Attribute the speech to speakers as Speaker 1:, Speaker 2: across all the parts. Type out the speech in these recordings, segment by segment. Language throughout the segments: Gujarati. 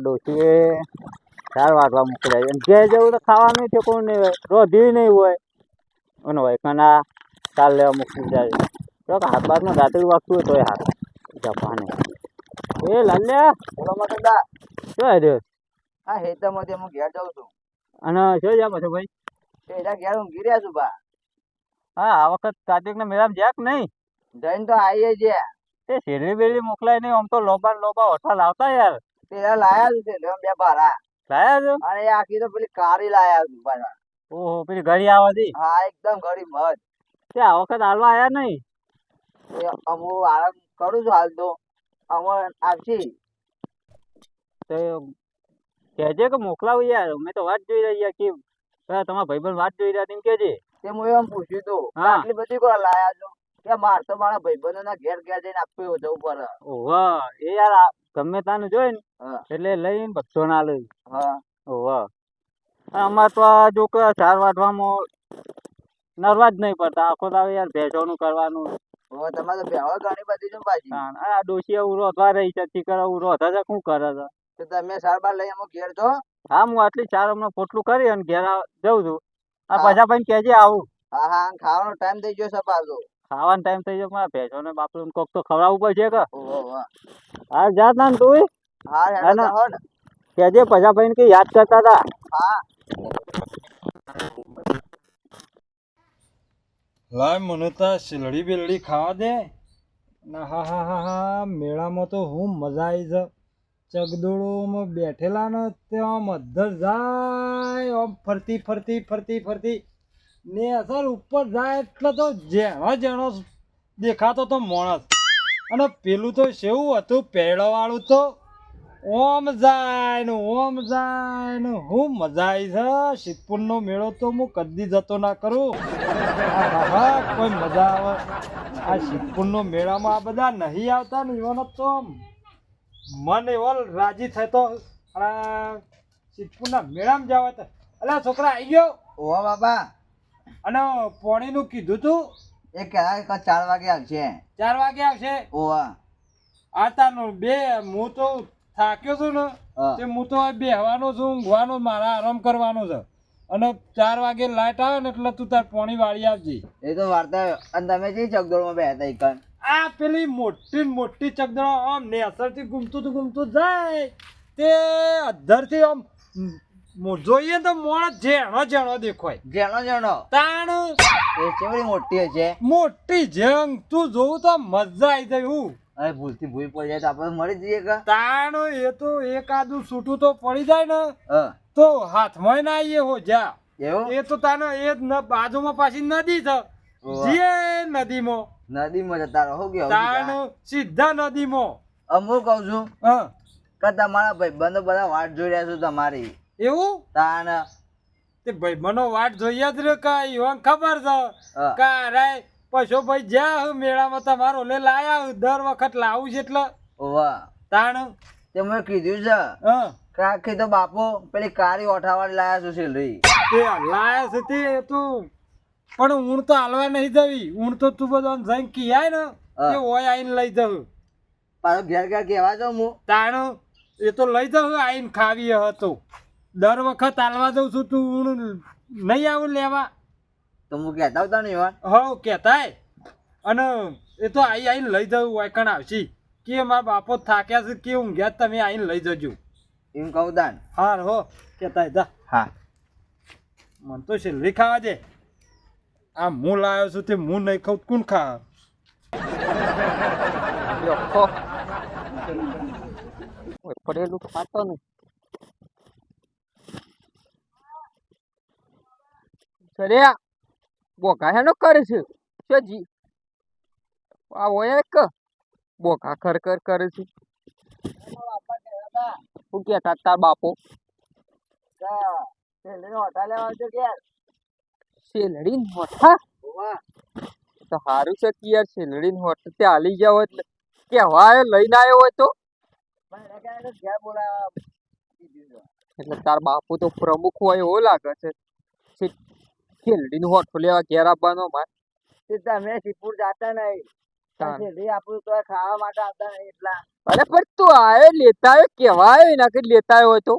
Speaker 1: ડોશીએ 4 વાગવા મોકલાય અને જે જેવું તો ખાવાનું છે કોઈ નહીં હોય રોધી નહીં હોય અને હોય કના ચાલ લેવા મૂકી જાય તો હાથ બાદમાં દાંતરી વાગતું હોય તોય હાથ જપાને એ લાલ્યા
Speaker 2: બોલો મતલબા
Speaker 1: શું આવ્યો
Speaker 2: આ હેતરમાંથી હું ઘેર જાઉં છું
Speaker 1: અને શું જા પછી ભાઈ
Speaker 2: એના ઘેર હું ગીર્યા છું બા
Speaker 1: હા આ વખત કાર્તિકના મેળામાં જ્યાક નહીં
Speaker 2: જઈને તો આવીએ છે
Speaker 1: તે શેરડી બેરડી મોકલાય નહીં આમ તો લોબા લોબા હોઠા લાવતા યાર
Speaker 2: પેલા લાયા છે બે બારા
Speaker 1: લાયા છો
Speaker 2: અને એ આખી તો પેલી કારી લાયા છું પાછા
Speaker 1: ઓહો પેલી ઘડી આવવાથી
Speaker 2: હા એકદમ ઘડી મત
Speaker 1: તે આ વખત હાલવા આયા નહીં
Speaker 2: એ હું આરામ કરું છું હાલ તો અમે આવશી
Speaker 1: તો કહેજે કે મોકલાવું યાર અમે તો વાત જોઈ રહ્યા કે તમારા ભાઈબંધ વાત જોઈ રહ્યા તેમ કહેજે
Speaker 2: તે હું એમ પૂછ્યું તું
Speaker 1: હા.
Speaker 2: આટલી બધી કોઈ લાયા છો કે માર તો મારા ભાઈબંધો ના ઘેર ઘેર જઈને આપવું જવું પડે
Speaker 1: ઓહો એ યાર ગમે તાનું જોઈ ને
Speaker 2: હા
Speaker 1: એટલે લઈને બધો ના લઈ
Speaker 2: હા
Speaker 1: ઓહો અમાર તો આ જો કે 4 વાગવામાં નરવા જ નહીં પડતા આખો દાવ યાર ભેંસોનું કરવાનું
Speaker 2: હવે તમારે તો બેહવા ઘણી બધી છે પાછી
Speaker 1: આ ડોશી એવું રોધવા રહી છે તી કરે રોધા છે શું કરે છે
Speaker 2: તો તમે સારવાર લઈ અમુક ઘેર છો
Speaker 1: હા હું આટલી 4 હમણાં પોટલું કરી અને ઘેર જઉં છું આ
Speaker 2: હા.
Speaker 1: પૈસા ભાઈ કહેજે આવું
Speaker 2: હા હા ખાવાનો ટાઈમ થઈ ગયો છે પાછો
Speaker 1: ખાવાનો ટાઈમ થઈ ગયો મારા ભેંસોને બાપુ કોક તો ખવડાવવું પડશે કે
Speaker 2: ઓહો
Speaker 1: હા જા તા ને તું
Speaker 2: હા
Speaker 1: ના,
Speaker 2: હેડો
Speaker 1: ના.
Speaker 2: જાઓ ને
Speaker 1: કહેજે પૈસા ભાઈ કે યાદ કરતા હતા
Speaker 2: હા
Speaker 3: લાય મને તો શેલડી બેલડી ખાવા દે ના હા હા હા હા મેળામાં તો હું મજા આવી છે ચગદોળોમાં બેઠેલા ને ત્યાં અધર જાય આમ ફરતી ફરતી ફરતી ફરતી ને અસર ઉપર જાય એટલે તો જેણો દેખાતો તો માણસ અને પેલું તો શેવું હતું પેડવાળું તો ઓમ જાય ને હું મજા આવી છે સિદ્ધપુરનો મેળો તો હું કદી જતો ના કરું આહાહા, કોઈ મજા આવે આ સિદ્ધપુરનો મેળામાં આ બધા નહીં આવતા ને એવાનો તો મન એવો રાજી થતો સિદ્ધપુરના મેળામાં જવા તો અલા છોકરા આવી ગયો
Speaker 2: ઓહો બાપા
Speaker 3: અને પોણીનું કીધું તું
Speaker 2: એ કહેવાય કે 4 વાગે આવશે
Speaker 3: 4 વાગે આવશે
Speaker 2: ઓહો
Speaker 3: આતાનું બે હું તો થાક્યો છું ને
Speaker 2: હા.
Speaker 3: તે હું તો બેહવાનો છું ઊંઘવાનો મારા આરામ કરવાનો છે અને 4 વાગે લાઈટ આવે ને એટલે તું તાર પોણી વાળી આવજે
Speaker 2: એ તો વાર્તા અને તમે જે ચકદોળમાં બેહતા ઈકન
Speaker 3: આ પેલી મોટી ને મોટી ચકદળો આમ નેસરથી ઘૂમતું જાય તે અધરથી આમ જોઈએ તો મોણ જેણો દેખાય
Speaker 2: જેનો જેનો
Speaker 3: તાણ
Speaker 2: એ કેવડી મોટી હશે
Speaker 3: મોટી જંગ તું જોવું તો મજા આવી જાય હું
Speaker 2: અરે ભૂલથી ભૂલ પડી જાય તો આપણે મળી જઈએ કે
Speaker 3: તાણ એ તો એકાદું છૂટું તો પડી જાય ને
Speaker 2: હા
Speaker 3: તો હાથમાં ના આવીએ હો જા
Speaker 2: એવું
Speaker 3: એ તો તાનો એ બાજુમાં પાછી નદી છે
Speaker 2: ઓવા.
Speaker 3: જે નદીમાં
Speaker 2: નદીમાં જતા રહો કે
Speaker 3: તાણ સીધા નદીમાં
Speaker 2: અમુક કહું છું
Speaker 3: હા
Speaker 2: કે તમારા ભાઈબંધો બધા વાટ જોઈ રહ્યા છો તમારી
Speaker 3: એવું
Speaker 2: તાન
Speaker 3: તે ભાઈ મનો વાટ જોઈએ જ રે કઈ એવા ખબર છે
Speaker 2: હા.
Speaker 3: કારે પછો ભાઈ જ્યાં મેળામાં તમારો લે લાયા દર વખત લાવું છે એટલે
Speaker 2: ઓવા
Speaker 3: તાણ
Speaker 2: તે મેં કીધું છે
Speaker 3: હા
Speaker 2: કે આખી તો બાપો પેલી કારી ઓઠાવાળી લાયા છો સેલરી
Speaker 3: તે લાયા છે તે તો પણ ઊણ તો હાલવા નહીં જવી ઊણ તો તું બધો જઈને કિયાય ને
Speaker 2: હા.
Speaker 3: તે ઓય આઈને લઈ જવું
Speaker 2: પાછો ઘેર ઘેર કહેવા જાઉં હું
Speaker 3: તાણ એ તો લઈ જવું આઈને ખાવી હતો દર વખત હાલવા જઉં છું તું ઊણ નહીં આવું લેવા
Speaker 2: તો હું કહેતા હતા ને ઈવન
Speaker 3: હવ કહેતાય અને એ તો આઈને લઈ જવું વાયકણ આવશી કે મારા બાપો થાક્યા છે કે ઊંઘ્યા જ તમે આઈને લઈ જજો
Speaker 2: એમ કહું તાન
Speaker 3: હાર હો કહેતાય જા
Speaker 2: હા
Speaker 3: મને તો શેલરી ખાવા દે આ હું લાવ્યો છું તે હું નહીં ખાઉં કોણ ખા
Speaker 1: લખો પડેલું ખાતો ને સરિયા બોકા હેનો કરે છે શોજી આ ઓય એક બોકા ખર કરે છે હું કેતા તાર બાપો
Speaker 2: સેલરી ઓઠા લેવા આવજો ઘેર
Speaker 1: શેલડી મોઠા
Speaker 2: ઓવા
Speaker 1: તો સારું છે કે યાર શેલડી મોઠા તે હાલી ગયા હોય એટલે કેવા લઈને આવ્યો હોય તો
Speaker 2: પણ એને કહે ઘેર બોલાવા કીધું છે.
Speaker 1: એટલે તાર બાપુ તો પ્રમુખ હોય એવો લાગે છે શેલડી નું હોઠું લેવા ઘેર આવવાનો માર
Speaker 2: તે તમે સિદ્ધપુર જાતા નહીં શેરડી આપું તો ખાવા માટે આવતા નહીં એટલા.
Speaker 4: અરે પણ તું આવ્યો લેતા આવ્યો કેવા આવ્યો એના કઈ લેતા આવ્યો હોય તો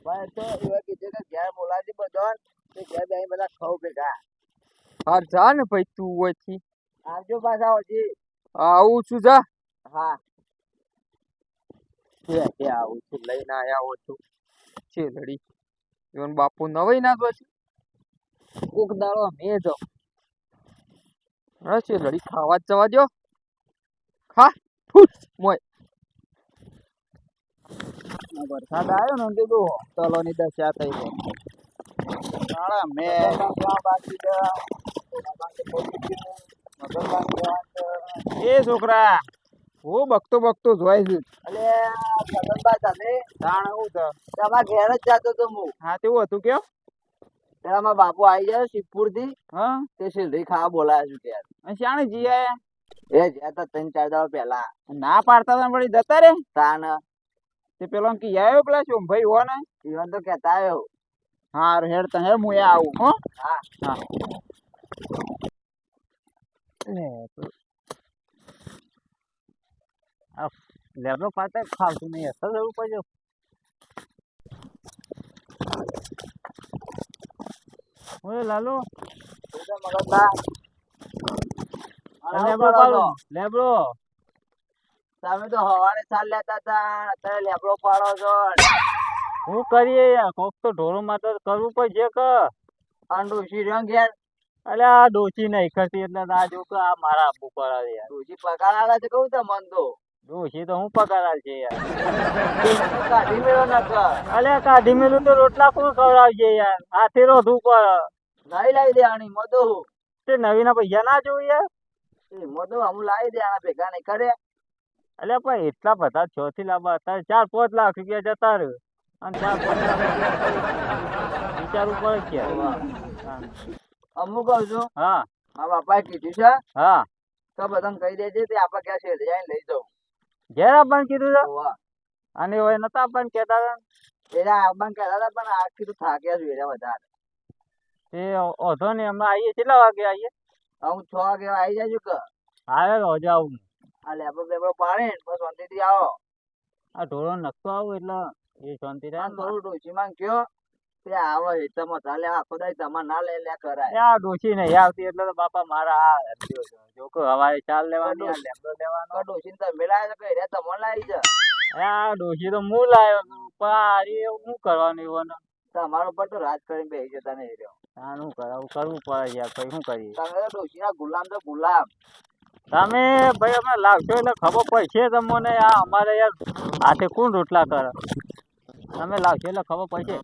Speaker 2: પણ તો એવા કીધું કે ઘેર બોલાવજે બધો તે ઘેર બેસી બધા ખાવ ભેગા.
Speaker 4: હા જા ને ભાઈ તું હોયથી
Speaker 2: આવજો પાછા હજી.
Speaker 4: આવું છું જા
Speaker 2: હા
Speaker 4: કે આવું છું લઈને આયા હો છું શેરડી એવન બાપુ નવાઈ ના પછી કોક દાડો મે જાઉં શેરડી ખાવા જ જવા દો ખા ફૂસ મોય
Speaker 2: વરસાદ આવ્યો ને કીધું તલોની દશા થઈ ગઈ.
Speaker 4: એ છોકરા હું બકતો બકતો જોઈ છું
Speaker 2: અલે છગનબા તમે
Speaker 4: જાણ હું તો
Speaker 2: તમારા ઘેર જ જાતો તો હું.
Speaker 4: હા તેવું હતું કેમ
Speaker 2: પેલા મારા બાપુ આવી જાય શિવપુર થી
Speaker 4: હા
Speaker 2: તે શેરડી ખાવા બોલાયા છું ત્યાં.
Speaker 4: અને શાણે જી આયા
Speaker 2: એ જ્યાં તા 3-4 દાડા પહેલા
Speaker 4: ના પાડતા હતા વળી જતા રે
Speaker 2: તાન
Speaker 4: તે પેલો કી આવ્યો પેલા શું ભાઈ હો ને
Speaker 2: ઈવન તો કેતા આવ્યો.
Speaker 4: હારું હેડ તને હે હું આવું હો
Speaker 2: હા
Speaker 4: હા
Speaker 1: લેબડો પાતે ખાવતું નહીં અસર જવું પડે. ઓય લાલો
Speaker 2: મગજબા
Speaker 1: લેબડો પાડો લેબડો.
Speaker 2: તમે તો હવારે ચાલ લેતા હતા અત્યારે લેબડો પાડો છો.
Speaker 1: શું કરીએ યાર કોક તો ઢોરો માટે કરવું પડશે કે
Speaker 2: ડોશી રહ્યો ઘેર.
Speaker 1: અલે આ ડોશી નહીં કરતી એટલે આ જો કે આ મારા આપવું પડે યાર.
Speaker 2: ડોશી પગાર આલે છે કહું તો મન તો
Speaker 1: ડોશી તો હું પગાર છે યાર.
Speaker 2: કાઢી મેળો નકર
Speaker 1: અલે કાઢી મેલું તો રોટલા કોણ ખવડાવશે યાર. હાથે રોધવું પડે.
Speaker 2: લાવી લાવી દેવાની મધુ.
Speaker 1: તે નવીના પૈસા ના જોવું યાર.
Speaker 2: એ મધુ હું લાવી દેવાના ભેગા નહીં કરે.
Speaker 1: અલે પણ એટલા બધા 6 થી લાવવા અત્યારે 4-5 લાખ રૂપિયા જતા રહ્યો અને 4-5 લાખ રૂપિયા વિચારવું પડે કે
Speaker 2: અમુક કહું છું
Speaker 1: હા
Speaker 2: મારા બાપાએ કીધું છે
Speaker 1: હા
Speaker 2: તો બધાને કહી દેજે તે આપણે ક્યાં શેરડી જઈને લઈ જાઉં.
Speaker 1: ઘેર આપવાનું કીધું છે
Speaker 2: હોવા.
Speaker 1: અને હવે નતા આપવાનું કહેતા હતા
Speaker 2: એના આવવાનું કહેતા હતા પણ આ કીધું થાક્યા છું એના વધારે.
Speaker 1: તે ઓધો ને અમે આવીએ કેટલા વાગે આવીએ
Speaker 2: હું 6 વાગે આવી જાજો કે
Speaker 1: આવે રોજ આવું
Speaker 2: આ લેબડો બેબડો પાડે ને બસ શાંતિથી આવો.
Speaker 1: આ ઢોરો નખતો આવું એટલે એ શાંતિ રહે
Speaker 2: આ થોડું ડોશી માં કયો તે આવે હેઠમાં ચાલે આખો દાઈ તમારે ના લે લે કરાય.
Speaker 1: આ ડોશી નહીં આવતી એટલે તો બાપા મારા આ જો કે હવારે ચાલ લેવાની આ લેબડો લેવાનો
Speaker 2: ડોશી ને તમે લાવ્યા છો કે તમને લાવી છે.
Speaker 1: આ ડોશી તો હું લાવ્યો છું પણ આ શું કરવાનું એવું ને
Speaker 2: તમારા ઉપર તો રાજ કરીને બેસી જતા નહીં રહ્યો.
Speaker 1: આ શું કરાવું કરવું પડે યાર પછી શું કરીએ.
Speaker 2: તમે તો ડોશી ના ગુલામ તો ગુલામ.
Speaker 1: તમે ભાઈ અમે લાવશો એટલે ખબર પડશે તમને. આ અમારે યાર હાથે કોણ રોટલા કરે. તમે લાવશો એટલે ખબર પડશે.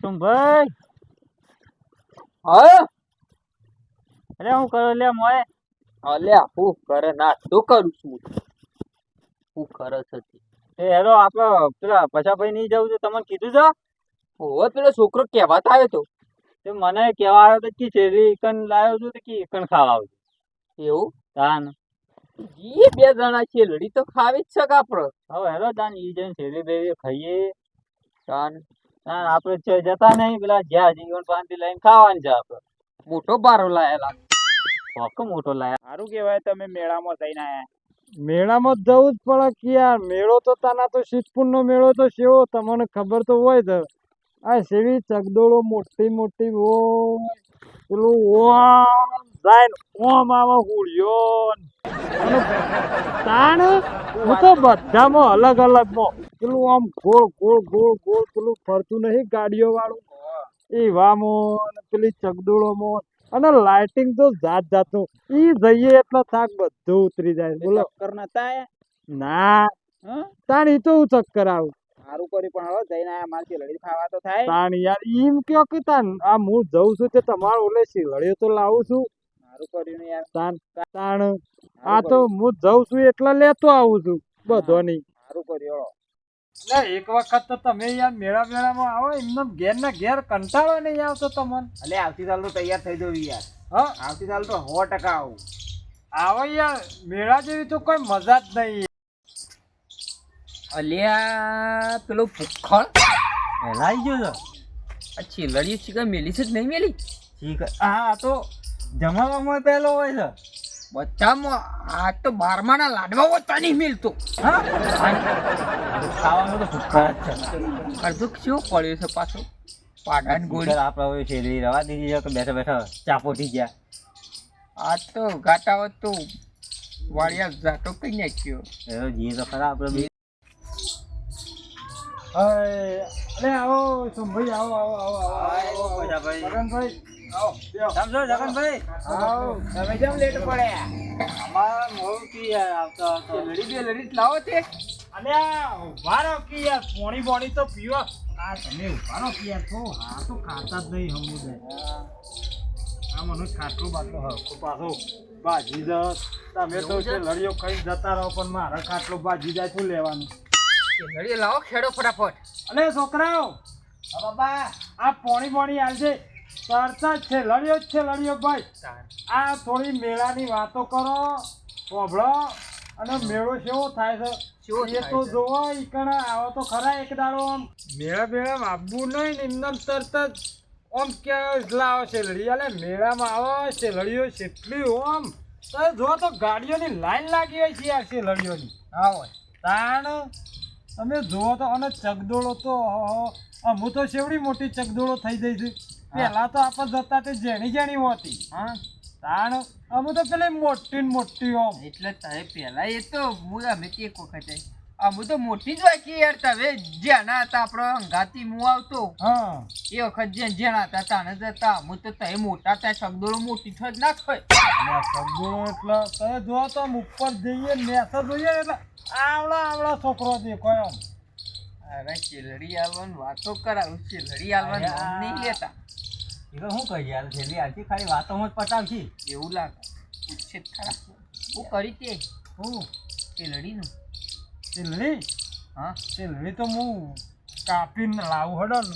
Speaker 1: શું ભાઈ
Speaker 4: હા
Speaker 1: અરે હું કરો લે મોય
Speaker 4: અલ્યા હું કરે ના તો કરું છું હું કરે છે
Speaker 1: એ હેરો આપડે પેલા પછાભાઈ નહીં જવું છે તમને કીધું છે.
Speaker 4: ઓહો પેલો છોકરો કહેવા આવ્યો તો
Speaker 1: તે મને કહેવા આવ્યો તો કે શેરડી એકન લાવ્યો છું તો કે એકન ખાવા આવ્યો
Speaker 4: એવું
Speaker 1: તાન
Speaker 4: એ 2 જણા શેરડી તો ખાવી જ છે કે આપડે
Speaker 1: હવે હેરો તાન ઈ જઈને શેરડી બેરડી ખાઈએ
Speaker 4: તાન
Speaker 1: તાન આપણે જતા નહીં પેલા જ્યાં જીવન પાનથી લઈને ખાવાનું છે આપણે.
Speaker 4: મોટો બારો લાયેલા
Speaker 1: કોક મોટો લાયા
Speaker 3: સારું કેવાય તમે મેળામાં જઈને આયા. મેળામાં જવું જ પડે કે યાર મેળો તો તાના તો સિદ્ધપુર નો મેળો તો કેવો તમને ખબર તો હોય જ. આ સેવી ચગદોળો મોટી મોટી હોય પેલું ઓમ જાય ઓમ આવે હુળિયો અને તાણ હું તો બધામાં અલગ અલગ માં પેલું આમ ગોળ ગોળ ગોળ ગોળ પેલું ફરતું નહીં ગાડીઓ વાળું એવામાં પેલી ચગદોળોમાં અને લાઇટિંગ તો જાત જાતનું ઈ જઈએ એટલે થાક બધું ઉતરી જાય. બોલો
Speaker 4: ચક્કર નતા આયા
Speaker 3: ના તાણ ઈ તો હું ચક્કર આવું
Speaker 4: સારું કર્યું પણ હવે જઈને આયા મારે શેરડી ખાવા તો થાય
Speaker 3: તાણ યાર ઈમ કયો કે તાન આ હું જઉં છું તે તમારે ઓલે શીલડીઓ તો લાવું છું.
Speaker 4: સારું કર્યું ને યાર
Speaker 3: તાણ તાણ આ તો હું જઉં છું એટલે લેતો આવું છું બધો નહીં.
Speaker 4: સારું કર્યું
Speaker 3: એક વખત તો તમે યાર મેળામાં આવો એમને ઘેર ના ઘેર કંટાળો નહીં આવતો તમને.
Speaker 4: એટલે આવતીકાલ તો તૈયાર થઈ જવું યાર
Speaker 3: હા
Speaker 4: આવતીકાલ તો 100% આવું
Speaker 3: આવો યાર મેળા જેવી તો કોઈ મજા જ નહીં.
Speaker 4: અલ્યા પેલો ભૂખણ
Speaker 1: લાઈ ગયો છો
Speaker 4: આ છેલડીઓ શીખર મેલી છે કે નહીં મેલી?
Speaker 1: ઠીક હા આ તો જમાવામાં પહેલો હોય છે
Speaker 4: બધામાં આ તો બારમાના લાડવા હોતા નહીં મેલતો.
Speaker 1: હા ખાવાનું તો ભૂખા જ છે
Speaker 4: અડધો કેવો પડ્યો છે પાછો પાડાની ગોળી.
Speaker 1: આપણે હવે શેરડી રવા દીધી છે કે બેઠા બેઠા ચાપોટી ગયા
Speaker 4: આ તો ગાટાવત તો વાડિયા જાતો કઈ નાખ્યો.
Speaker 1: એનો જી તો ખરા આપણે બે
Speaker 3: અરે આવો સંભાઈ આવો આવો આવો આવો
Speaker 1: ભાઈ
Speaker 3: જગનભાઈ આવો
Speaker 1: સમજો જગનભાઈ
Speaker 3: આવો
Speaker 4: તમે કેમ લેટ પડ્યા?
Speaker 1: અમારા મોડું કી યાર આવતા આવતા
Speaker 4: લડી લાવો તે.
Speaker 3: અલ્યા ઉભારો કી યાર પોણી તો પીવો. આ તમે ઉભારો કી યાર તો હા તો ખાતા જ નહીં હમુદે. આ મને ખાટલું બાટલું હરખો પાછો ભાજી જ તમે તો છે લડીઓ ખાઈ જતા રહો પણ મારા ખાટલો ભાજી જાય શું લેવાનું?
Speaker 4: લડી લાવો ખેડો ફટાફટ.
Speaker 3: અલે છોકરાઓ
Speaker 4: બાબા
Speaker 3: આ પોણી હાલશે તરતા જ છે લડીઓ ભાઈ. આ થોડી મેળાની વાતો કરો સાંભળો અને મેળો કેવો થાય છે એ તો જોવો ઈકણા આવો તો ખરા એક દાડો આમ મેળા આવવું નહીં ને એમનેમ તરત જ આમ ક્યાં લાવો છે લડી અલે મેળામાં આવો છે લડીઓ કેટલી આમ તો જો તો ગાડીઓની લાઈન લાગી હોય છે યાર છે લડીઓની.
Speaker 4: હા હોય
Speaker 3: તાણ તમે જુઓ તો અને ચગદોળો તો હું તો સેવડી મોટી ચગદોળો થઈ જઈ છે. પહેલા તો આપણે જતા તે જેણી હોતી.
Speaker 4: હા
Speaker 3: તાણ અમે તો પેલી મોટી ને મોટી ઓમ
Speaker 4: એટલે તમે પેલા એ તો અમે તે એક વખત અમે તો મોટી જ હોય કે યાર તમે જેના હતા આપણો હંગાતી હું આવતો
Speaker 3: હા
Speaker 4: એ વખત જેના હતા તાને જતા હું તો તમે મોટા હતા શબ્દોળો મોટી થઈ જ ના થાય.
Speaker 3: ચગદોળો એટલે તમે જુઓ તો આમ ઉપર જઈએ નેસો જોઈએ એટલે આવડા છોકરો દેખાય આમ.
Speaker 4: અરે ચેલડી આલવાની વાતો કરાવું ચેલડી આલવાનું નામ નહીં લેતા
Speaker 1: એ તો શું કહી યાર છેલ્લી આખી ખાલી વાતોમાં જ પટાવશી
Speaker 4: એવું લાગે પૂછે ખરા હું કરી તે
Speaker 3: હું
Speaker 4: ચેલડીનું.
Speaker 3: ચીલડી
Speaker 4: હા
Speaker 3: ચીલડી તો હું કાપીને લાવું હડો ને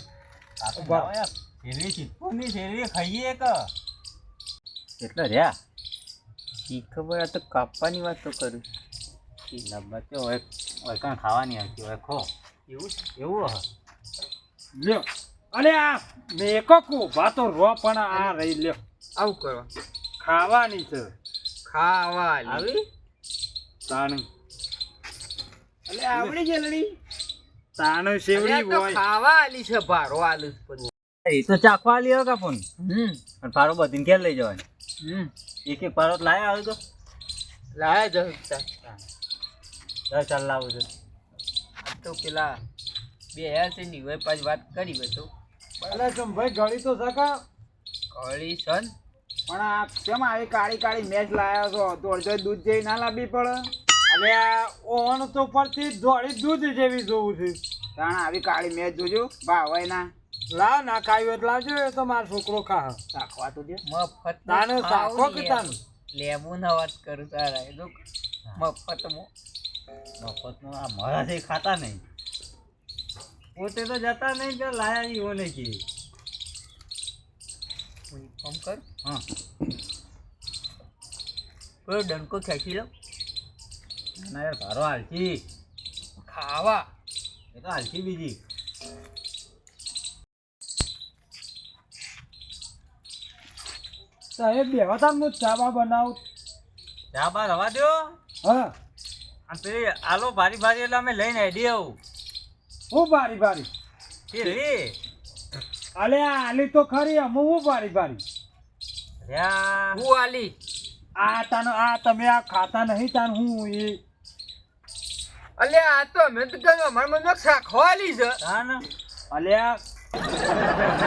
Speaker 1: છેલ્લી ચીપકુની છેલ્લી ખાઈએ કે એટલે રહ્યા
Speaker 4: ઈ ખબર આ તો કાપવાની વાત તો કરું.
Speaker 1: બચ્ચો હોય કાં ખાવાની આવતી હોય ખો
Speaker 4: એવું
Speaker 1: એવું હ
Speaker 3: લ્યો અલે આ મેકો કુભા તો રો પણ આ રહી લ્યો
Speaker 4: આવું કરવા
Speaker 3: ખાવાની છે
Speaker 4: ખાવા
Speaker 1: આવી
Speaker 3: તાણ
Speaker 4: એટલે આવડી ચેલડી
Speaker 3: તાણ સેવડી હોય
Speaker 4: ખાવા આલી છે ભારો આલું
Speaker 1: એ તો ચાખવા લ્યો કે પણ
Speaker 4: હમ
Speaker 1: અને પારો બધીને ક્યાં લઈ જવાની
Speaker 4: હમ
Speaker 1: એક પારો લાયા આવે તો
Speaker 4: લાયા જતા
Speaker 1: ચાલ લાવું છે
Speaker 4: તો પેલા બે હજાર છે ની હોય પાછી વાત કરી બધું
Speaker 3: અલે ભાઈ ગળી તો સકા
Speaker 4: કળી સન
Speaker 2: પણ આ કેમ આવી કાળી મેચ લાવ્યો છો તો અડધો દૂધ જેવી ના લાવવી પડે?
Speaker 3: અલે આ ઓન તો પરથી દોડી દૂધ જેવી જોવું છે.
Speaker 2: કારણ આવી કાળી મેચ જોજો ભાવાય ના
Speaker 3: લાવ ના ખાવી એટલે લાવજો એ તો મારો છોકરો ખા
Speaker 2: રાખવા તો દે.
Speaker 4: મફત
Speaker 3: તાને સાખો કે તાને
Speaker 4: લેબુ ના વાત કરું તારા એ લોક મફત
Speaker 1: મફતનું આ મારાથી ખાતા નહીં પોતે તો જતા નહીં કે લાયા ઈવો નહીં કે
Speaker 4: ફોન કર
Speaker 1: હા
Speaker 4: કોઈ ડંકો ખેંચી લો
Speaker 1: ના યાર ભારો હાલશી
Speaker 4: ખાવા
Speaker 1: એ તો હાલશી બીજી
Speaker 3: સાહેબ બેવા તાર હું ચાબા બનાવું.
Speaker 1: ચા બા રવા દો
Speaker 3: હા
Speaker 1: અને પેલી આલો ભારી ભારી એટલે અમે લઈને હેડી આવું
Speaker 3: હું બારી
Speaker 1: પેલી
Speaker 3: અલે આ આલી તો ખરી અમુક હું બારી
Speaker 1: રહ્યા
Speaker 4: હું આલી
Speaker 3: આ તાનો આ તમે આ ખાતા નહીં તાન હું એ
Speaker 4: અલે આ તો અમે તો કહ્યું અમારા મને શાખો આલી છે
Speaker 1: હા ને
Speaker 3: અલે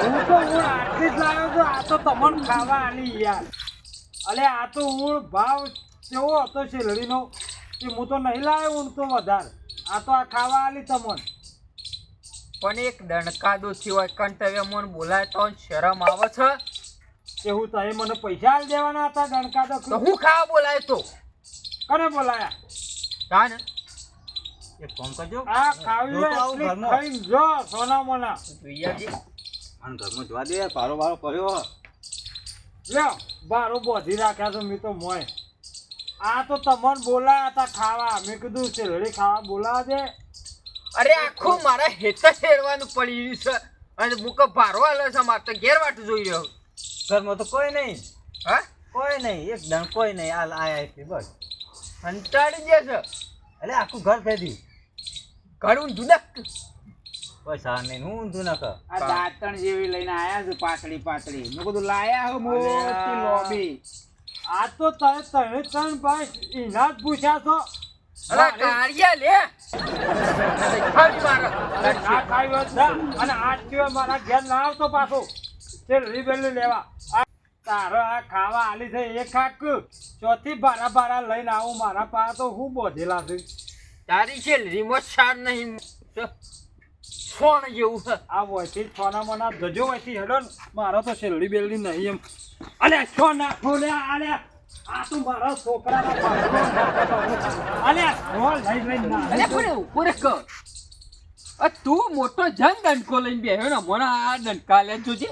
Speaker 3: હું આટલી જ લાવ્યો છું આ તો તમને ખાવા આલી યાર. અલે આ તો હું ભાવ કેવો હતો શેલડીનો કે હું તો નહીં લાવ્યો હું તો વધારે આ તો આ ખાવા આલી તમને.
Speaker 4: પણ એક દણકાદો સિવાય કંટવ્ય મને બોલાય તો શરમ આવે છે
Speaker 3: કે હું તો મને પૈસા આલી દેવાના હતા ગણકા
Speaker 4: તો
Speaker 3: તો
Speaker 4: હું ખાવા બોલાય તો
Speaker 3: કને બોલાયા
Speaker 4: તા ને
Speaker 1: એક ફોન કરજો
Speaker 3: આ ખાવી
Speaker 1: જો તો આવું
Speaker 3: એટલી
Speaker 1: ઘરમાં.
Speaker 3: ખાઈને જો સોના મોના
Speaker 4: વિયાજી
Speaker 1: અને ઘરમાં જોવા દે ભારો ભારો કર્યો
Speaker 3: લ્યો બારો બોધી રાખ્યા તો મેં તો મોય આ તો તમને બોલાયા હતા ખાવા મેં કીધું શેલડી ખાવા બોલાવા દે
Speaker 4: અરે આખું મારા હેઠ હેરવાનું પડી રહ્યું છે અને મુકો ભારો આલે છે મારે તો ઘેર વાટ જોઈ રહ્યો
Speaker 1: ઘરમાં તો કોઈ નહીં,
Speaker 4: હા
Speaker 1: કોઈ નહીં, એકદમ કોઈ નહીં. હાલ આયા એટલે બસ.
Speaker 4: કંટાળી જશે
Speaker 1: એટલે આખું ઘર ફેંદ્યું.
Speaker 4: ઘર ઊંધું ના
Speaker 1: પૈસા નહીં, હું ઊંધું ના કર.
Speaker 2: આ દાંતણ જેવી લઈને આયા છે પાતળી પાતળી. મેં કીધું લાયા હો મોટી લોબી.
Speaker 3: આ તો તમે ત્રણ ભાઈ એના જ પૂછ્યા છો.
Speaker 4: અરે કાળિયા લે ખાલી મારો
Speaker 3: અરે ના ખાઈ જા અને આજ સિવાય મારા ઘેર ના આવતો પાછો શેરડી બેરડી લેવા. આ તારો આ ખાવા આલી છે એ ખાક ચોથી બારા લઈને આવું મારા પાસે તો હું બોધેલા છે.
Speaker 4: તારી છે રિમોટ શાર નહીં ફોન જેવું છે
Speaker 3: આ વયથી છોના મના જજો વયથી હેડો ને મારો તો શેરડી બેરડી નહીં એમ. અલે છો નાખો લે આલે આ તું મારા છોકરાના અલે રોલ લઈ ના
Speaker 4: અરે પણ ઉપર કર તું મોટો જન દંડકો લઈને બેહ્યો ને મને આ દંડકા લે જોજે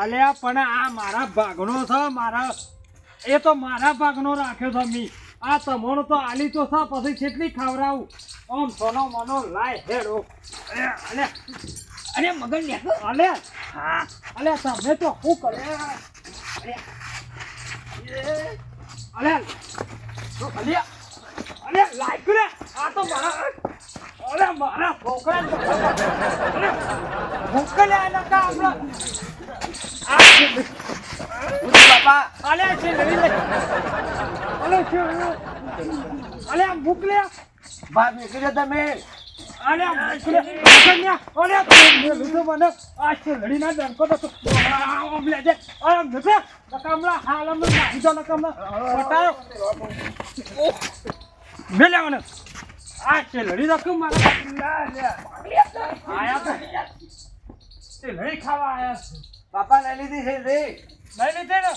Speaker 3: અલ્યા પણ આ મારા ભાગનો છે. મારા એ તો મારા ભાગનો રાખ્યો છે મી. આ તમારો તો આલી તો છે પછી કેટલી ખવડાવું. આમ સોનો મનો લાય હેડો. અલે
Speaker 4: અરે મગન લે
Speaker 3: અલે હા અલે તમે તો શું કરે અલે અલે અલે લાઈક રે આ તો મારા અરે મારા છોકરા મોકલ્યા એના કામ
Speaker 2: બાપા
Speaker 3: અલે છે લઈ લે અલે છે અલે મોકલે
Speaker 2: ભાગ નીકળ્યો તમે.
Speaker 3: અલે મોકલે મોકલ્યા અલે તું લૂટો મને આ છે લડીના ડંકો તો આમ લે દે આમ નતે નકામલા હાલમ નાહી દો નકામલા પટાયો મેલે મને આ છે લડી રાખો મારા આયા તો તે લડી ખાવા આયા
Speaker 2: બાપા લઈ લીધી છે રે.
Speaker 3: લઈ લીધે ને